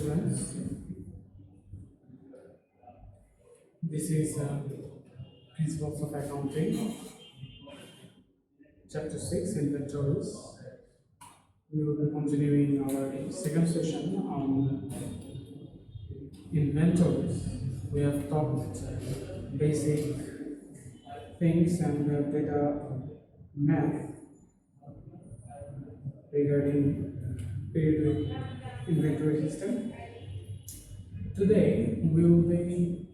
students. This is Principles of Accounting, Chapter 6, Inventories. We will be continuing our second session on inventories. We have talked basic things and data math regarding periodic inventory system. Today we will be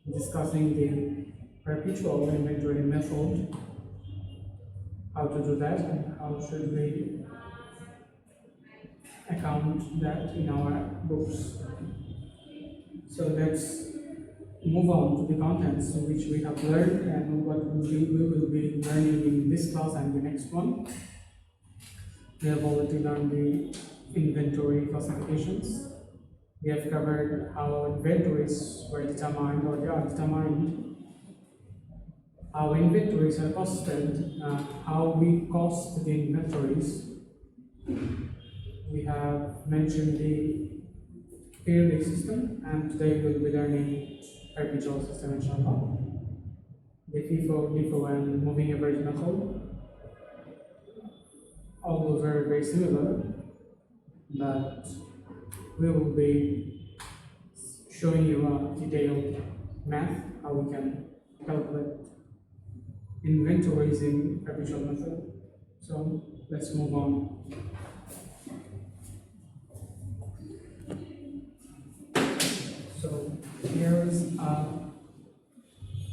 discussing the perpetual inventory method, how to do that and how should we account that in our books. So let's move on to the contents which we have learned and what we will be learning in this class and the next one. We have already learned the inventory classifications. We have covered how inventories were determined or they are determined, how inventories are costed, how we cost the inventories. We have mentioned the periodic system, and today we will be learning perpetual system, inshallah. The FIFO, LIFO, and moving average method. All those are very similar, but we will be showing you a detailed math, how we can calculate inventories in perpetual method. So let's move on. So here is a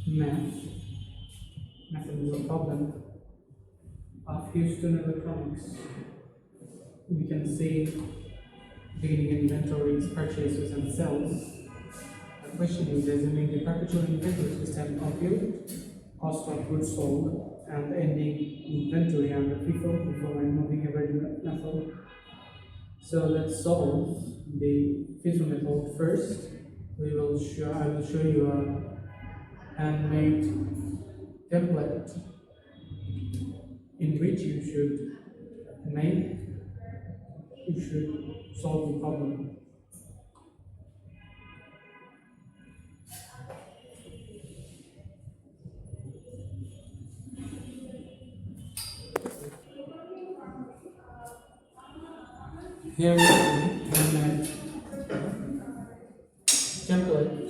mathematical problem of Houston Electronics. We can see beginning inventories, purchases, and sales. The question is assuming the perpetual inventory system compute cost of goods sold and ending inventory under FIFO, LIFO, and moving average method. So let's solve the FIFO method first. I will show you a handmade template in which you should solve the problem. Here is the handmade template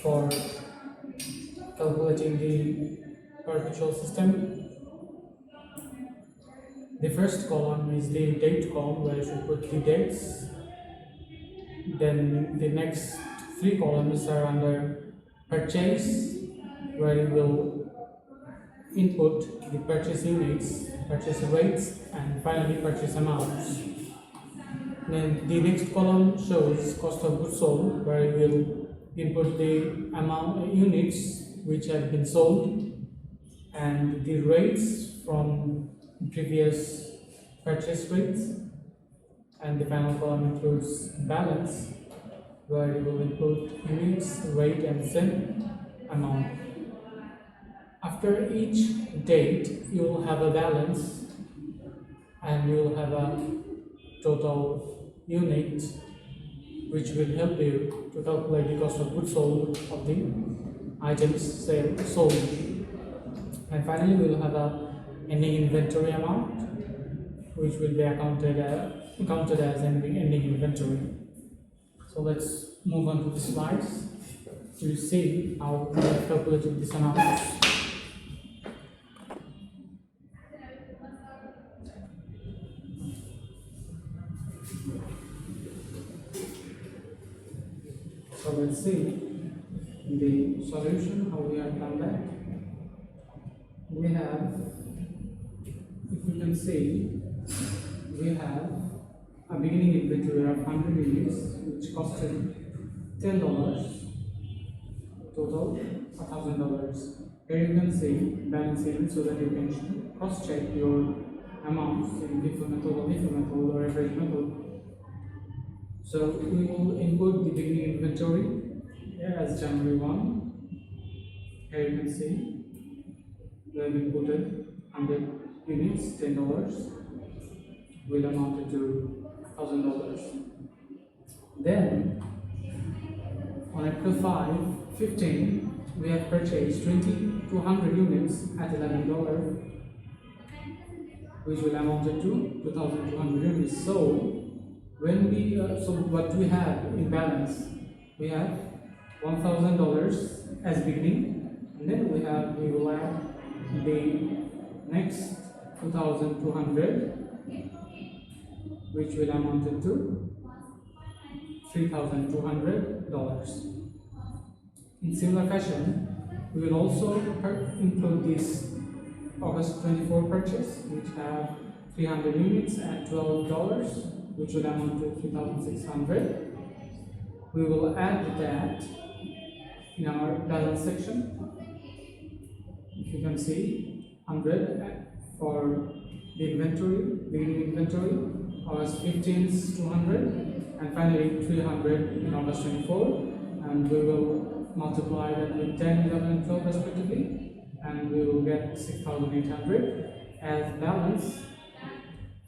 for calculating the perpetual system. The first column is the date column, where you should put the dates. Then the next three columns are under purchase, where you will input the purchase units, purchase rates, and finally purchase amounts. Then the next column shows cost of goods sold, where you will input the amount units which have been sold and the rates from previous purchase rates. And the final column includes balance, where you will input units, rate, and send amount. After each date, you will have a balance and you will have a total unit, which will help you to calculate the cost of goods sold of the items sold. And finally, we will have a ending inventory amount, which will be counted as ending inventory. So let's move on to the slides to see how we have calculated this amount. So let's see the solution, how we have done that. We have, if you can see, we have a beginning inventory of 100 units, which costed $10, total $1,000. Here you can see balancing so that you can cross-check your amounts in different method or average method. So we will input the beginning inventory here as January 1. Here you can see we have inputted 100 units, $10, will amount to $1,000. Then on April 5, 15, we have purchased 200 units at $11, which will amount to 2,200 units. So when we so what we have in balance, we have $1,000 as beginning, and then we will add the next 2,200, which will amount to $3,200. In similar fashion, we will also include this August 24 purchase, which have 300 units at $12, which will amount to 3,600. We will add that in our balance section. If you can see, 100 for the inventory, beginning inventory, August 15th 200, and finally 300 in August 24, and we will multiply that with 10, 11, and 12 respectively, and we will get 6,800 as balance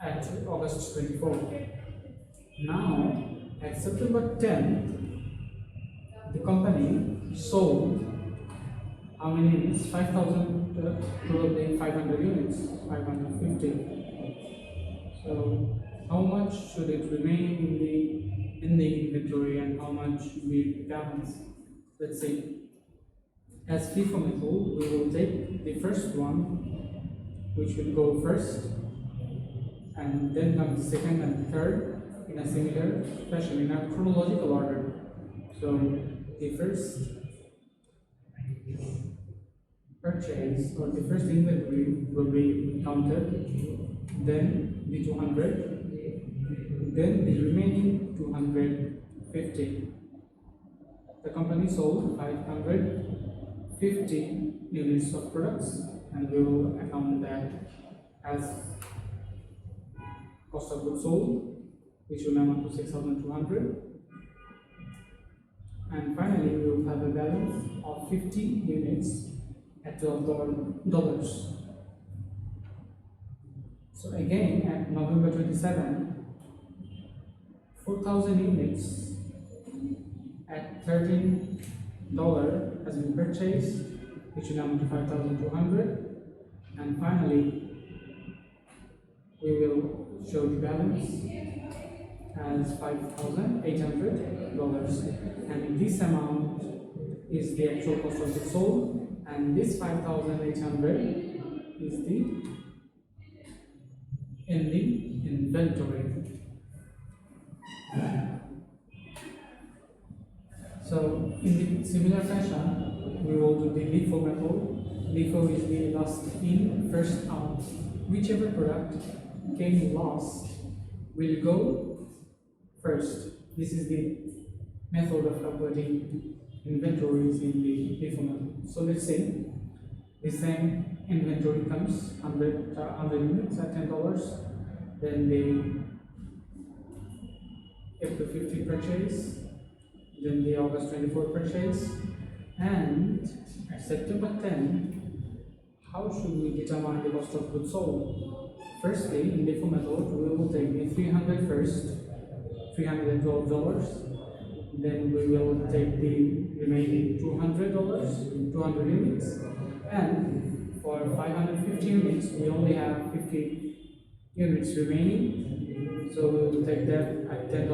at August 24. Now, at September 10th, the company sold how many units? 5,000, probably 500 units, 550. So, how much should it remain in the inventory, and how much should we balance? Let's see. As FIFO method, we will take the first one, which will go first, and then comes the second and the third in a similar fashion, in a chronological order. So the first purchase or the first inventory will be counted, then the 200, then the remaining 250. The company sold 550 units of products, and we will account that as cost of goods sold, which will amount to 6,200. And finally, we will have a balance of 50 units at $12. So again, at November 27, 4,000 units at $13 has been purchased, which will amount to 5,200. And finally, we will show the balance as $5,800, and this amount is the actual cost of goods sold, and this 5,800 is the ending inventory. So in the similar fashion, we will do the LIFO method. LIFO is the last in, first out. Whichever product came last will go first. This is the method of calculating inventories in the LIFO method. So let's say the same inventory comes 100 units at $10, then the April 50 purchase, then the August 24 purchase, and at September 10, how should we determine the cost of goods sold? Firstly, in the LIFO method, we will take the 300 first, $312, then we will take the remaining $200, 200 units, and for 550 units, we only have 50 units remaining, so we will take that at $10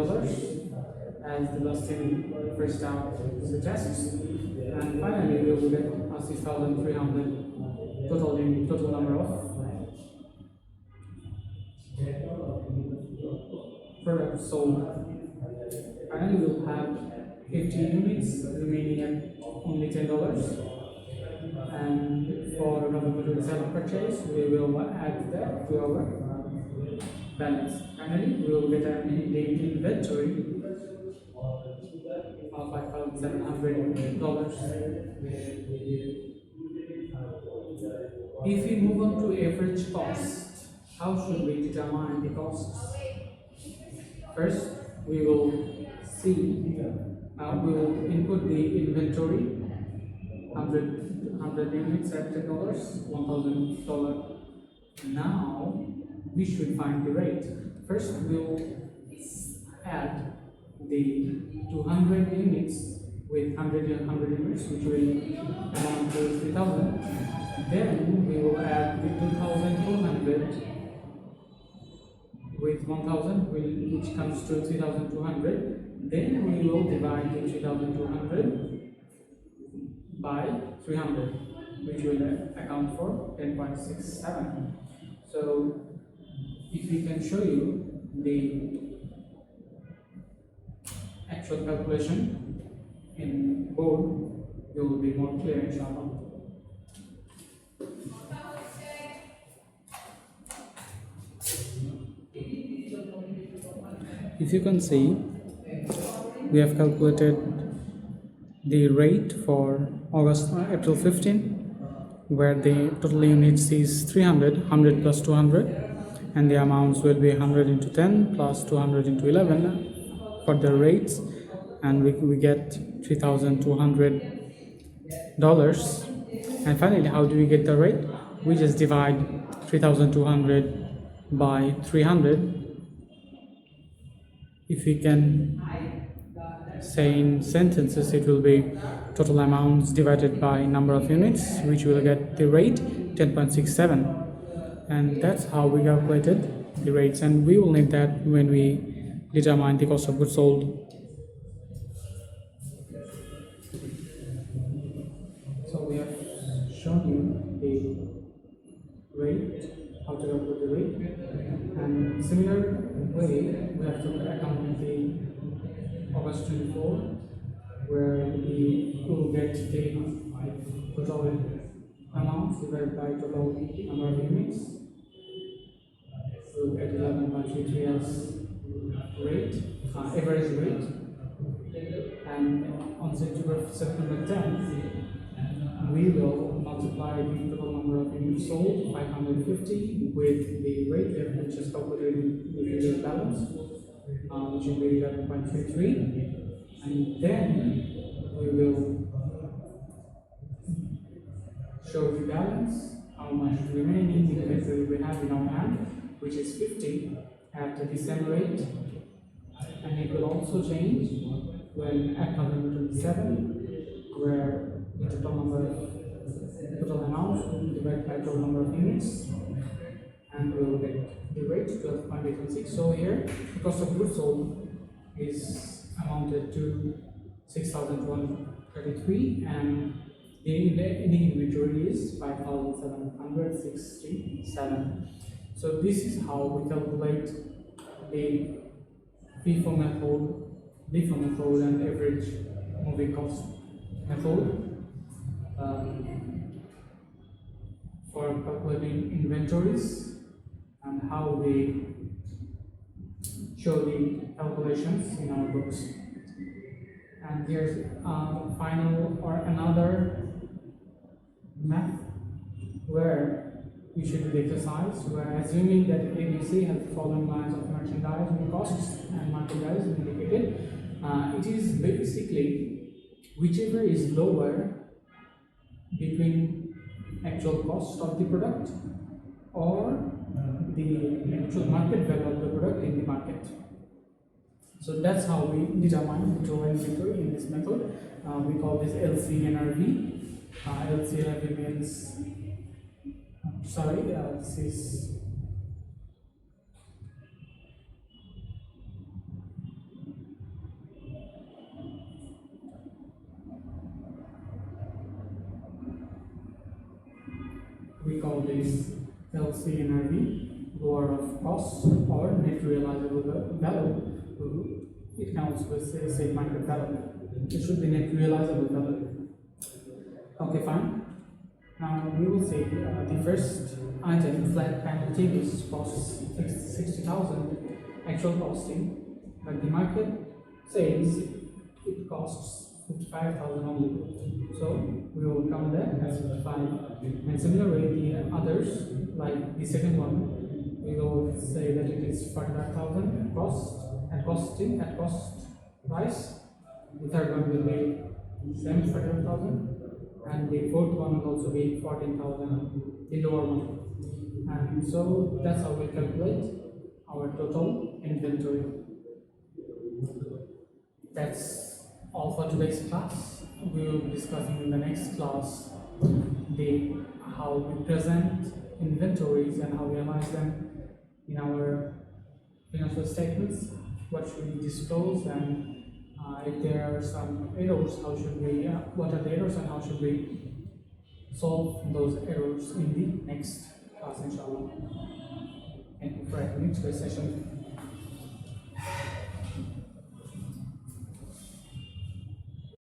as the last in first out suggests, and finally we will get 6,300 total number of products sold. Finally, we will have 50 units remaining at only $10, and for November 27 purchase, we will add that to our balance. Finally, we will get an ending inventory of $5,700. If we move on to average cost, how should we determine the costs? First, we will see, we will input the inventory, 100 units at $10, $1,000. Now, we should find the rate. First, we will add the 200 units with 100 units, which will amount to 3000. Then we will add the 2200 with 1000, which comes to 3200. Then we will divide the 3200 by 300, which will account for 10.67. So if we can show you the actual calculation in board, it will be more clear, inshallah. If you can see, we have calculated the rate for April 15, where the total units is 300 plus 200, and the amounts will be 100 into 10 plus 200 into 11 for the rates, and we get $3,200. And finally, how do we get the rate? We just divide 3,200 by 300. If we can say in sentences, it will be total amounts divided by number of units, which will get the rate 10.67. And that's how we calculated the rates, and we will need that when we determine the cost of goods sold. So we have shown you the rate, how to calculate the rate, and similar way we have to account the August 24, where we will get the total amount divided by total number of units. We'll get 11.33 as rate, average rate, and on September 10th, we will multiply the total number of units sold, 550, with the rate we have just calculated in the previous balance, which will be 11.33, and then we will show the balance, how much remaining inventory we have in our hand, which is 50 at the December rate, and it will also change when at November 27, where the total amount divided by total number of units, and we will get the rate 12.86. So here the cost of goods sold is amounted to 6,233, and the inventory is 5,767. So this is how we calculate the FIFO method and average moving cost method for calculating inventories, and how we show the calculations in our books. And here's final or another math where you should do the exercise, where assuming that ABC has the following lines of merchandise and costs and merchandise indicated, it is basically whichever is lower between actual cost of the product or the actual market value of the product in the market. So that's how we determine the total inventory in this method. We call this LCNRV. LCNRV means, this is we call this LCNRV, lower of cost or net realizable value. It can also say market value. It should be net realizable value. Okay, fine. Now we will say the first item, flat panel TVs, costs 60,000 actual costing, but the market says it costs 55,000 only. So we will count that as 55. And similarly, the others, like the second one, we will say that it is 45,000 cost at cost price. The third one will be same 45,000. And the fourth one will also be 14,000, the lower one. And so that's how we calculate our total inventory. that's all for today's class. We will be discussing in the next class how we present inventories and how we analyze them in our financial statements, what should we disclose, and if there are some errors, what are the errors and how should we solve those errors in the next class, inshallah. Thank you for attending today's session.